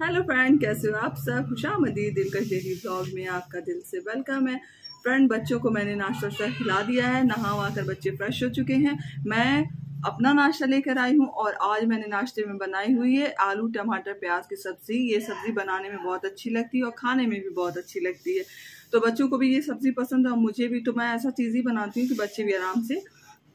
Hello friend, कैसे हो आप सब। खुशामदीद दिलकश डेली ब्लॉग में आपका दिल से वेलकम है। फ्रेंड, बच्चों को मैंने नाश्ता खिला दिया है, नहा वहा कर बच्चे फ्रेश हो चुके हैं। मैं अपना नाश्ता लेकर आई हूँ और आज मैंने नाश्ते में बनाई हुई है आलू टमाटर प्याज की सब्जी। ये सब्जी बनाने में बहुत अच्छी लगती है और खाने में भी बहुत अच्छी लगती है। तो बच्चों को भी ये सब्जी पसंद है और मुझे भी। तो मैं ऐसा चीज़ ही बनाती हूँ कि बच्चे भी आराम से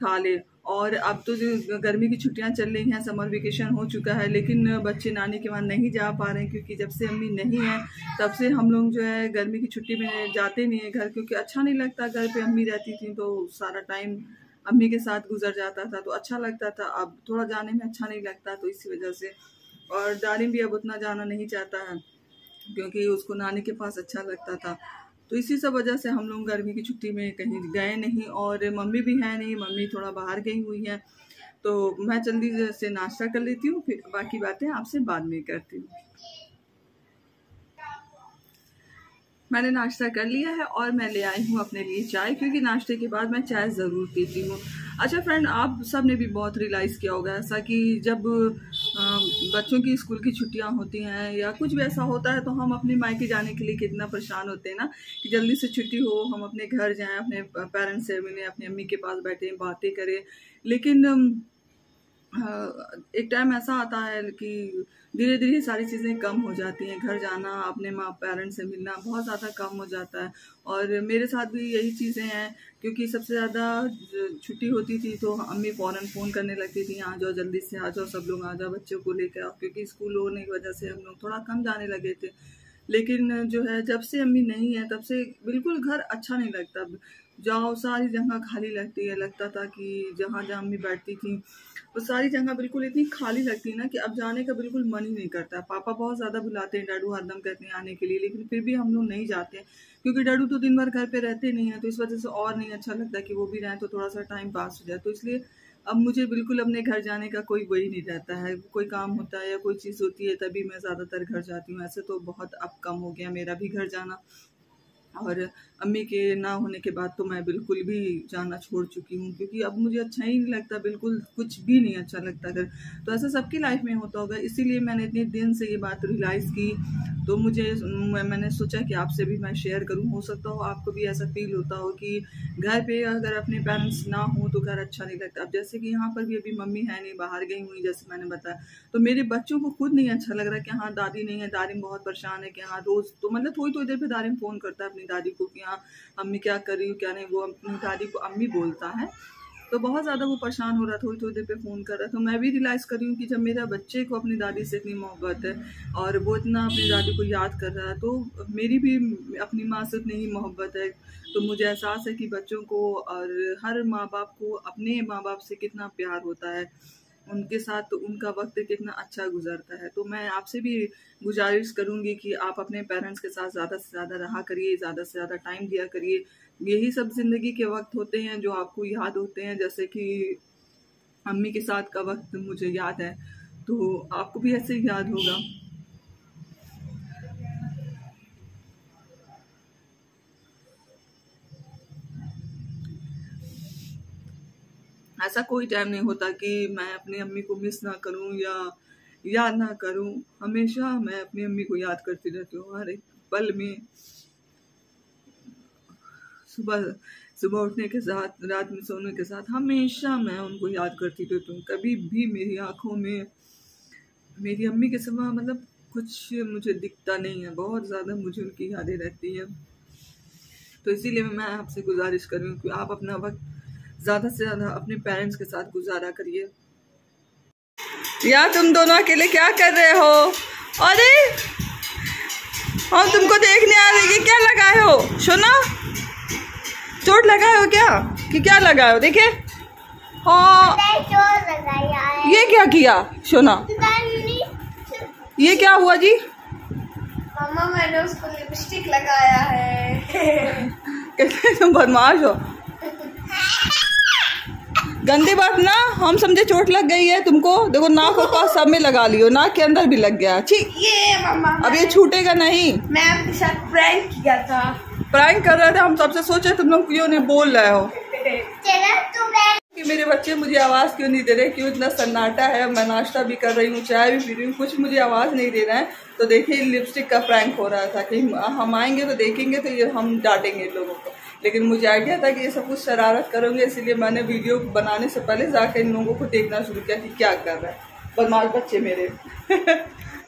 खा ले। और अब तो जो गर्मी की छुट्टियां चल रही हैं, समर वेकेशन हो चुका है, लेकिन बच्चे नानी के वहाँ नहीं जा पा रहे हैं क्योंकि जब से अम्मी नहीं है तब से हम लोग जो है गर्मी की छुट्टी में जाते नहीं है घर, क्योंकि अच्छा नहीं लगता। घर पे अम्मी रहती थी तो सारा टाइम अम्मी के साथ गुजर जाता था तो अच्छा लगता था। अब थोड़ा जाने में अच्छा नहीं लगता, तो इसी वजह से। और दारिम भी अब उतना जाना नहीं चाहता है क्योंकि उसको नानी के पास अच्छा लगता था। तो इसी सब वजह से हम लोग गर्मी की छुट्टी में कहीं गए नहीं। और मम्मी भी है नहीं, मम्मी थोड़ा बाहर गई हुई है। तो मैं जल्दी से नाश्ता कर लेती हूँ, फिर बाकी बातें आपसे बाद में करती हूँ। मैंने नाश्ता कर लिया है और मैं ले आई हूँ अपने लिए चाय, क्योंकि नाश्ते के बाद मैं चाय ज़रूर पीती हूँ। अच्छा फ्रेंड, आप सब ने भी बहुत रियलाइज़ किया होगा ऐसा कि जब बच्चों की स्कूल की छुट्टियां होती हैं या कुछ भी ऐसा होता है तो हम अपने मायके जाने के लिए कितना परेशान होते हैं ना, कि जल्दी से छुट्टी हो, हम अपने घर जाएं, अपने पेरेंट्स से मिलें, अपनी अम्मी के पास बैठें, बातें करें। लेकिन एक टाइम ऐसा आता है कि धीरे धीरे सारी चीज़ें कम हो जाती हैं। घर जाना, अपने माँ पेरेंट्स से मिलना बहुत ज़्यादा कम हो जाता है। और मेरे साथ भी यही चीज़ें हैं, क्योंकि सबसे ज़्यादा छुट्टी होती थी तो अम्मी फ़ौरन फ़ोन करने लगती थी, आ जाओ जल्दी से, आ जाओ सब लोग, आ जाओ बच्चों को लेकर आओ। क्योंकि स्कूल होने की वजह से हम लोग थोड़ा कम जाने लगे थे। लेकिन जो है जब से अम्मी नहीं है तब से बिल्कुल घर अच्छा नहीं लगता। जाओ सारी जगह खाली लगती है। लगता था कि जहाँ जहाँ अम्मी बैठती थी वो सारी जगह बिल्कुल इतनी खाली लगती है ना कि अब जाने का बिल्कुल मन ही नहीं करता। पापा बहुत ज़्यादा बुलाते हैं, डैडू हरदम कहते हैं आने के लिए, लेकिन फिर भी हम लोग नहीं जाते हैं क्योंकि डैडू तो दिन भर घर पे रहते नहीं है। तो इस वजह से और नहीं अच्छा लगता कि वो भी रहें तो थोड़ा सा टाइम पास हो जाए। तो इसलिए अब मुझे बिल्कुल अपने घर जाने का कोई वही नहीं रहता है। कोई काम होता है या कोई चीज़ होती है तभी मैं ज़्यादातर घर जाती हूँ। ऐसे तो बहुत अब कम हो गया मेरा भी घर जाना। और अम्मी के ना होने के बाद तो मैं बिल्कुल भी जाना छोड़ चुकी हूँ, क्योंकि अब मुझे अच्छा ही नहीं लगता, बिल्कुल कुछ भी नहीं अच्छा लगता अगर। तो ऐसा सबकी लाइफ में होता होगा, इसीलिए मैंने इतने दिन से ये बात रियलाइज़ की। तो मैंने सोचा कि आपसे भी मैं शेयर करूँ। हो सकता हो आपको भी ऐसा फील होता हो कि घर पे अगर अपने पेरेंट्स ना हो तो घर अच्छा नहीं लगता। अब जैसे कि यहाँ पर भी अभी मम्मी है नहीं, बाहर गई हुई जैसे मैंने बताया, तो मेरे बच्चों को खुद नहीं अच्छा लग रहा कि हाँ दादी नहीं है, दादी बहुत परेशान है कि हाँ रोज़ तो मतलब थोड़ी देर पे दादी फ़ोन करता है अपनी दादी को कि हाँ अम्मी क्या कर रही हो क्या नहीं। वो अपनी दादी को अम्मी बोलता है, तो बहुत ज़्यादा वो परेशान हो रहा, थोड़ी देर पे फ़ोन कर रहा। तो मैं भी रियलाइज़ कर रही हूँ कि जब मेरा बच्चे को अपनी दादी से इतनी मोहब्बत है और वो इतना अपनी दादी को याद कर रहा है, तो मेरी भी अपनी माँ से उतनी ही मोहब्बत है। तो मुझे एहसास है कि बच्चों को और हर माँ बाप को अपने माँ बाप से कितना प्यार होता है, उनके साथ तो उनका वक्त कितना अच्छा गुजरता है। तो मैं आपसे भी गुजारिश करूंगी कि आप अपने पेरेंट्स के साथ ज़्यादा से ज़्यादा रहा करिए, ज़्यादा से ज़्यादा टाइम दिया करिए। यही सब ज़िंदगी के वक्त होते हैं जो आपको याद होते हैं। जैसे कि अम्मी के साथ का वक्त मुझे याद है, तो आपको भी ऐसे ही याद होगा। ऐसा कोई टाइम नहीं होता कि मैं अपनी अम्मी को मिस ना करूं या याद ना करूं। हमेशा मैं अपनी अम्मी को याद करती रहती हूँ हर एक पल में। सुबह सुबह उठने के साथ, रात में सोने के साथ, हमेशा मैं उनको याद करती रहती हूँ। कभी भी मेरी आंखों में मेरी अम्मी के सिवा मतलब कुछ मुझे दिखता नहीं है। बहुत ज़्यादा मुझे उनकी यादें रहती है। तो इसीलिए मैं आपसे गुजारिश कर रही हूँ कि आप अपना वक्त ज़्यादा से ज़्यादा अपने पेरेंट्स के साथ गुजारा करिए। यार तुम दोनों अकेले क्या कर रहे हो? अरे हम तुमको देखने आ रहे हैं, क्या लगाए हो? सोना चोट लगाए हो क्या? कि क्या लगाए हो? देखे हाँ, ये क्या किया सोना? ये क्या हुआ जी? मम्मा मैंने उसको लिपस्टिक लगाया है। कैसे तुम बदमाश हो। गंदी बात ना, हम समझे चोट लग गई है तुमको। देखो नाक और पास सब में लगा लियो, नाक के अंदर भी लग गया। ठीक ये मम्मा अब ये छूटेगा नहीं। मैं आपके साथ प्रैंक किया था। प्रैंक कर रहे थे हम, सबसे सोचे तुम लोग क्यों नहीं बोल रहे हो कि मेरे बच्चे मुझे आवाज़ क्यों नहीं दे रहे, क्यों इतना सन्नाटा है। मैं नाश्ता भी कर रही हूँ, चाय भी पी रही हूँ, कुछ मुझे आवाज़ नहीं दे रहा है। तो देखिए लिपस्टिक का प्रैंक हो रहा था कि हम आएंगे तो देखेंगे तो ये हम डांटेंगे लोगों को, लेकिन मुझे आइडिया था कि ये सब कुछ शरारत करोगे, इसलिए मैंने वीडियो बनाने से पहले जाकर इन लोगों को देखना शुरू किया कि क्या कर रहा है बदमाश बच्चे मेरे।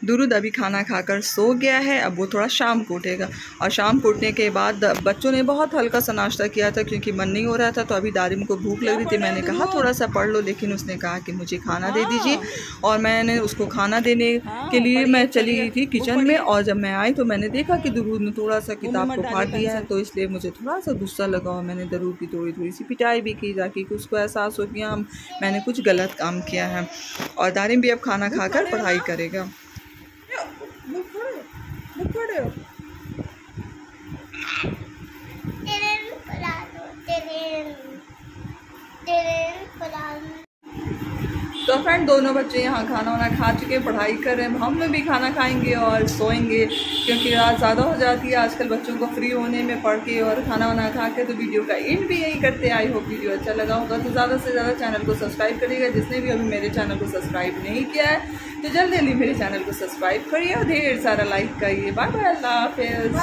दुरूद अभी खाना खाकर सो गया है, अब वो थोड़ा शाम को उठेगा और शाम को उठने के बाद बच्चों ने बहुत हल्का सा नाश्ता किया था क्योंकि मन नहीं हो रहा था। तो अभी दारिम को भूख लग रही थी, मैंने कहा थोड़ा सा पढ़ लो, लेकिन उसने कहा कि मुझे खाना दे दीजिए। और मैंने उसको खाना देने के लिए मैं चली गई थी किचन में, और जब मैं आई तो मैंने देखा कि दुरूद ने थोड़ा सा किताब को फाड़ दिया है, तो इसलिए मुझे थोड़ा सा गुस्सा लगा और मैंने दुरूद की थोड़ी सी पिटाई भी की ताकि उसको एहसास हो कि मैंने कुछ गलत काम किया है। और दारिम भी अब खाना खाकर पढ़ाई करेगा। तो फ्रेंड दोनों बच्चे यहाँ खाना वाना खा चुके, पढ़ाई कर रहे हैं। हम लोग भी खाना खाएंगे और सोएंगे क्योंकि रात ज़्यादा हो जाती है आजकल बच्चों को फ्री होने में पढ़ के और खाना वाना खा के। तो वीडियो का एंड भी यही करते हैं। आई होप वीडियो अच्छा लगा होगा तो ज़्यादा से ज़्यादा चैनल को सब्सक्राइब करिएगा। जिसने भी अभी मेरे चैनल को सब्सक्राइब नहीं किया है तो जल्दी जल्दी मेरे चैनल को सब्सक्राइब करिए और ढेर सारा लाइक करिए। बाय बाय, अल्लाह हाफिज़।